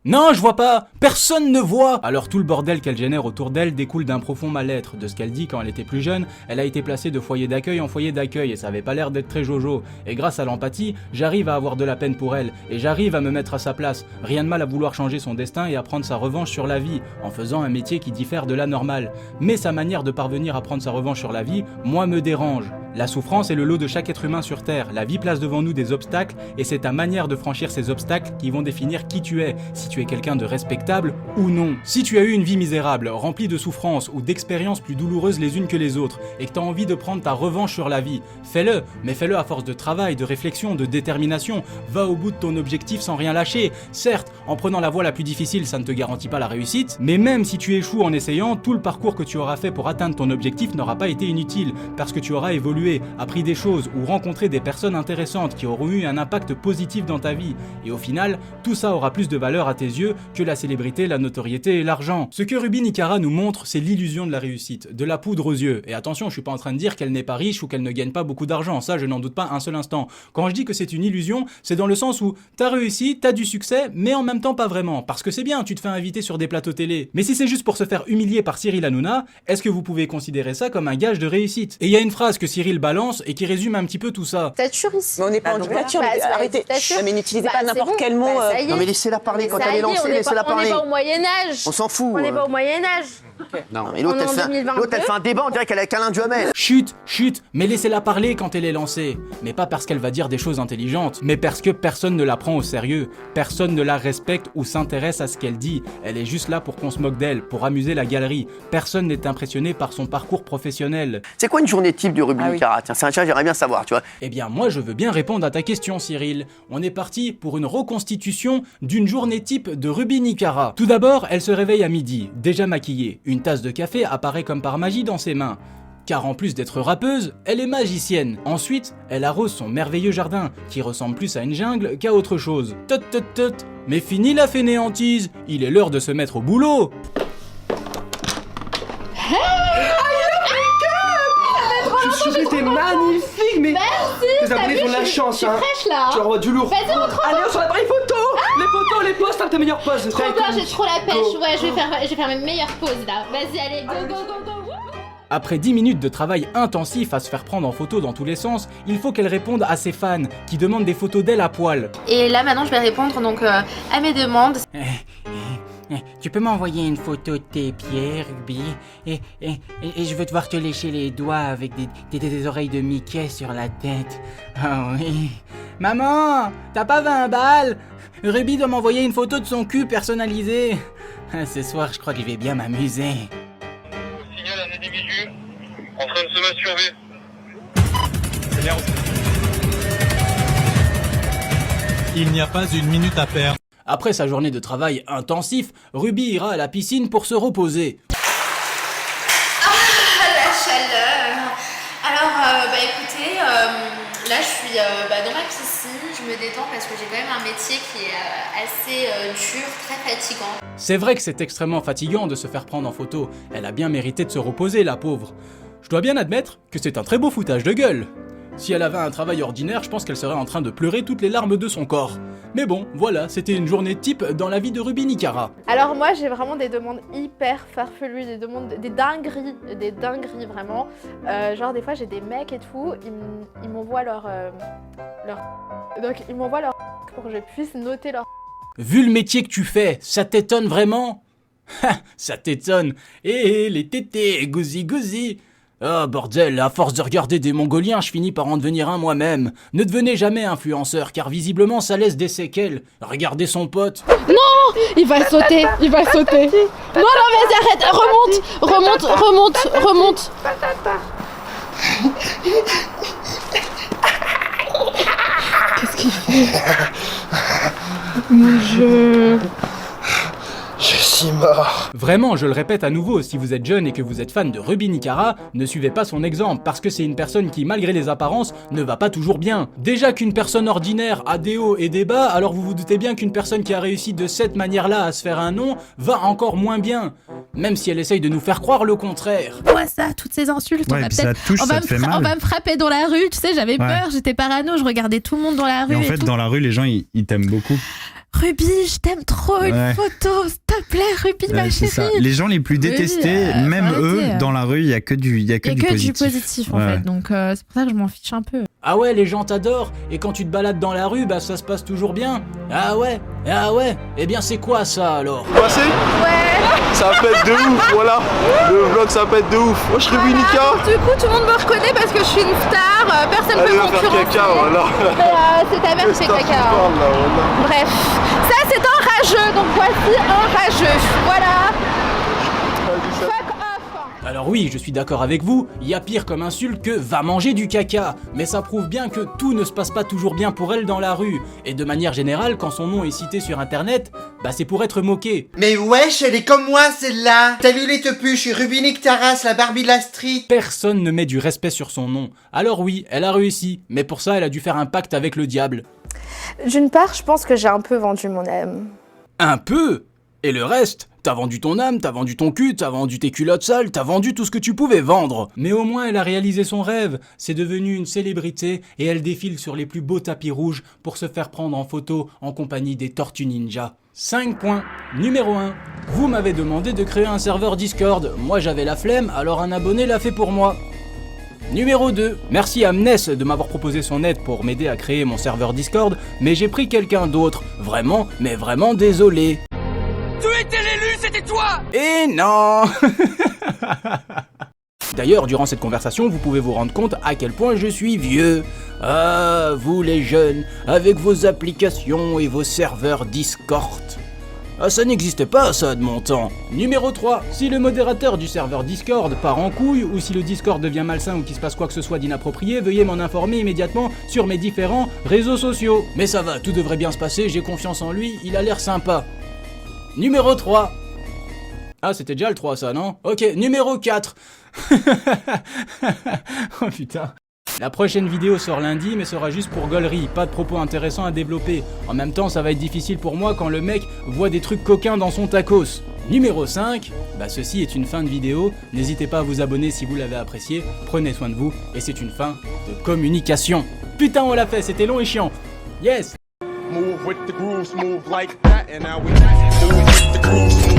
Non, je vois pas. Personne ne voit. Alors tout le bordel qu'elle génère autour d'elle découle d'un profond mal-être. De ce qu'elle dit quand elle était plus jeune, elle a été placée de foyer d'accueil en foyer d'accueil et ça avait pas l'air d'être très jojo. Et grâce à l'empathie, j'arrive à avoir de la peine pour elle et j'arrive à me mettre à sa place. Rien de mal à vouloir changer son destin et à prendre sa revanche sur la vie en faisant un métier qui diffère de la normale. Mais sa manière de parvenir à prendre sa revanche sur la vie, moi me dérange. La souffrance est le lot de chaque être humain sur Terre. La vie place devant nous des obstacles et c'est ta manière de franchir ces obstacles qui vont définir qui tu es, si tu es quelqu'un de respectable ou non. Si tu as eu une vie misérable, remplie de souffrances ou d'expériences plus douloureuses les unes que les autres et que tu as envie de prendre ta revanche sur la vie, fais-le, mais fais-le à force de travail, de réflexion, de détermination. Va au bout de ton objectif sans rien lâcher. Certes, en prenant la voie la plus difficile, ça ne te garantit pas la réussite, mais même si tu échoues en essayant, tout le parcours que tu auras fait pour atteindre ton objectif n'aura pas été inutile, parce que tu auras évolué, appris des choses ou rencontré des personnes intéressantes qui auront eu un impact positif dans ta vie. Et au final, tout ça aura plus de valeur à tes yeux que la célébrité, la notoriété et l'argent. Ce que Ruby Nicara nous montre, c'est l'illusion de la réussite, de la poudre aux yeux. Et attention, je suis pas en train de dire qu'elle n'est pas riche ou qu'elle ne gagne pas beaucoup d'argent, ça je n'en doute pas un seul instant. Quand je dis que c'est une illusion, c'est dans le sens où t'as réussi, t'as du succès, mais en même temps pas vraiment, parce que c'est bien, tu te fais inviter sur des plateaux télé. Mais si c'est juste pour se faire humilier par Cyril Hanouna, est-ce que vous pouvez considérer ça comme un gage de réussite? Et il y a une phrase que Cyril balance et qui résume un petit peu tout ça. Dictature ici. Mais on n'est pas en dictature, arrêtez. Mais n'utilisez pas n'importe quel mot. Non mais laissez-la parler quand elle est lancée, laissez-la parler. On n'est pas au Moyen-Âge. On s'en fout. On n'est pas au Moyen-Âge. Non, mais l'autre elle fait un débat, on dirait qu'elle a câlin Duhamel. Chut, chut, mais laissez-la parler quand elle est lancée. Mais pas parce qu'elle va dire des choses intelligentes, mais parce que personne ne la prend au sérieux. Personne ne la respecte ou s'intéresse à ce qu'elle dit. Elle est juste là pour qu'on se moque d'elle, pour amuser la galerie. Personne n'est impressionné par son parcours professionnel. C'est quoi une journée type du Ruby Nicara? Tiens, c'est un chat, j'aimerais bien savoir, tu vois. Eh bien, moi, je veux bien répondre à ta question, Cyril. On est parti pour une reconstitution d'une journée type de Ruby Nicara. Tout d'abord, elle se réveille à midi, déjà maquillée. Une tasse de café apparaît comme par magie dans ses mains. Car en plus d'être rappeuse, elle est magicienne. Ensuite, elle arrose son merveilleux jardin, qui ressemble plus à une jungle qu'à autre chose. Tot. Mais fini la fainéantise, il est l'heure de se mettre au boulot. C'était magnifique, mais merci, les abonnés ont de la chance, je suis fraîche là. Tu envoies du lourd. Vas-y, on Allez, on sur l'appareil photo. Les photos, les posts, tes meilleures poses. Trop bien, j'ai trop la pêche. Ouais, je vais faire mes meilleures poses là. Vas-y, allez, go. Après 10 minutes de travail intensif à se faire prendre en photo dans tous les sens, il faut qu'elle réponde à ses fans qui demandent des photos d'elle à poil. Et là maintenant je vais répondre donc à mes demandes. Tu peux m'envoyer une photo de tes pieds, Ruby, et je veux te voir te lécher les doigts avec des oreilles de Mickey sur la tête. Ah oui. Maman, t'as pas 20 balles? Ruby doit m'envoyer une photo de son cul personnalisée. Ce soir, je crois que je vais bien m'amuser. Signale un individu en train de se masturber. Il n'y a pas une minute à perdre. Après sa journée de travail intensif, Ruby ira à la piscine pour se reposer. Ah, la chaleur. Alors, écoutez, là je suis dans ma piscine, je me détends parce que j'ai quand même un métier qui est assez dur, très fatigant. C'est vrai que c'est extrêmement fatigant de se faire prendre en photo. Elle a bien mérité de se reposer, la pauvre. Je dois bien admettre que c'est un très beau foutage de gueule. Si elle avait un travail ordinaire, je pense qu'elle serait en train de pleurer toutes les larmes de son corps. Mais bon, voilà, c'était une journée type dans la vie de Ruby Nicara. Alors moi j'ai vraiment des demandes hyper farfelues, des dingueries vraiment. Genre des fois j'ai des mecs et tout, ils m'envoient leur pour que je puisse noter leur. Vu le métier que tu fais, ça t'étonne vraiment? Ça t'étonne. Les tétés, gousi. Oh bordel, à force de regarder des Mongoliens, je finis par en devenir un moi-même. Ne devenez jamais influenceur, car visiblement ça laisse des séquelles. Regardez son pote. Non, il va sauter. Non, vas-y, arrête, remonte. Qu'est-ce qu'il fait? Mon Dieu. Je suis mort. Vraiment, je le répète à nouveau, si vous êtes jeune et que vous êtes fan de Ruby Nicara, ne suivez pas son exemple, parce que c'est une personne qui, malgré les apparences, ne va pas toujours bien. Déjà qu'une personne ordinaire a des hauts et des bas, alors vous vous doutez bien qu'une personne qui a réussi de cette manière-là à se faire un nom, va encore moins bien. Même si elle essaye de nous faire croire le contraire. Ouais, ça, toutes ces insultes, ouais, ça on va me frapper dans la rue, tu sais, j'avais peur, j'étais parano, je regardais tout le monde dans la rue. Mais en fait, dans la rue, les gens, ils t'aiment beaucoup. Ruby, je t'aime trop, une photo, s'il te plaît, Ruby, ma chérie. Ça. Les gens les plus détestés, même eux, dans la rue, il y a que du positif. en fait, donc c'est pour ça que je m'en fiche un peu. Ah ouais, les gens t'adorent, et quand tu te balades dans la rue, bah ça se passe toujours bien. Ah ouais, eh bien c'est quoi ça alors? Passé? Ouais. Ça pète de ouf, voilà. Le vlog ça pète de ouf. Moi je serais Nika. Du coup tout le monde me reconnaît parce que je suis une star, personne ne peut va faire concurrencer. caca, voilà. C'est ta mère qui fait caca. Bref, ça c'est un rageux, donc voici un rageux. Voilà. Alors oui, je suis d'accord avec vous, il y a pire comme insulte que « va manger du caca », mais ça prouve bien que tout ne se passe pas toujours bien pour elle dans la rue, et de manière générale, quand son nom est cité sur internet, bah c'est pour être moqué. Mais wesh, elle est comme moi celle-là. Salut les teupus, je suis Ruby Taras, la Barbie de la street. Personne ne met du respect sur son nom. Alors oui, elle a réussi, mais pour ça elle a dû faire un pacte avec le diable. D'une part, je pense que j'ai un peu vendu mon âme. Un peu? Et le reste? T'as vendu ton âme, t'as vendu ton cul, t'as vendu tes culottes sales, t'as vendu tout ce que tu pouvais vendre. Mais au moins elle a réalisé son rêve, c'est devenu une célébrité et elle défile sur les plus beaux tapis rouges pour se faire prendre en photo en compagnie des Tortues Ninja. 5 points. Numéro 1. Vous m'avez demandé de créer un serveur Discord. Moi j'avais la flemme, alors un abonné l'a fait pour moi. Numéro 2. Merci à Amnès de m'avoir proposé son aide pour m'aider à créer mon serveur Discord, mais j'ai pris quelqu'un d'autre. Vraiment, mais vraiment désolé. Tu étais l'élu, c'était toi! Et non. D'ailleurs, durant cette conversation, vous pouvez vous rendre compte à quel point je suis vieux. Ah, vous les jeunes, avec vos applications et vos serveurs Discord. Ah, ça n'existait pas ça de mon temps. Numéro 3. Si le modérateur du serveur Discord part en couille, ou si le Discord devient malsain ou qu'il se passe quoi que ce soit d'inapproprié, veuillez m'en informer immédiatement sur mes différents réseaux sociaux. Mais ça va, tout devrait bien se passer, j'ai confiance en lui, il a l'air sympa. Numéro 3. Ah, c'était déjà le 3 ça, non? Ok, numéro 4. Oh putain. La prochaine vidéo sort lundi, mais sera juste pour gaulerie, pas de propos intéressants à développer. En même temps, ça va être difficile pour moi quand le mec voit des trucs coquins dans son tacos. Numéro 5. Bah ceci est une fin de vidéo, n'hésitez pas à vous abonner si vous l'avez apprécié, prenez soin de vous, et c'est une fin de communication. Putain, on l'a fait, c'était long et chiant. Yes! Move with the grooves, move like that, and now we move with the grooves.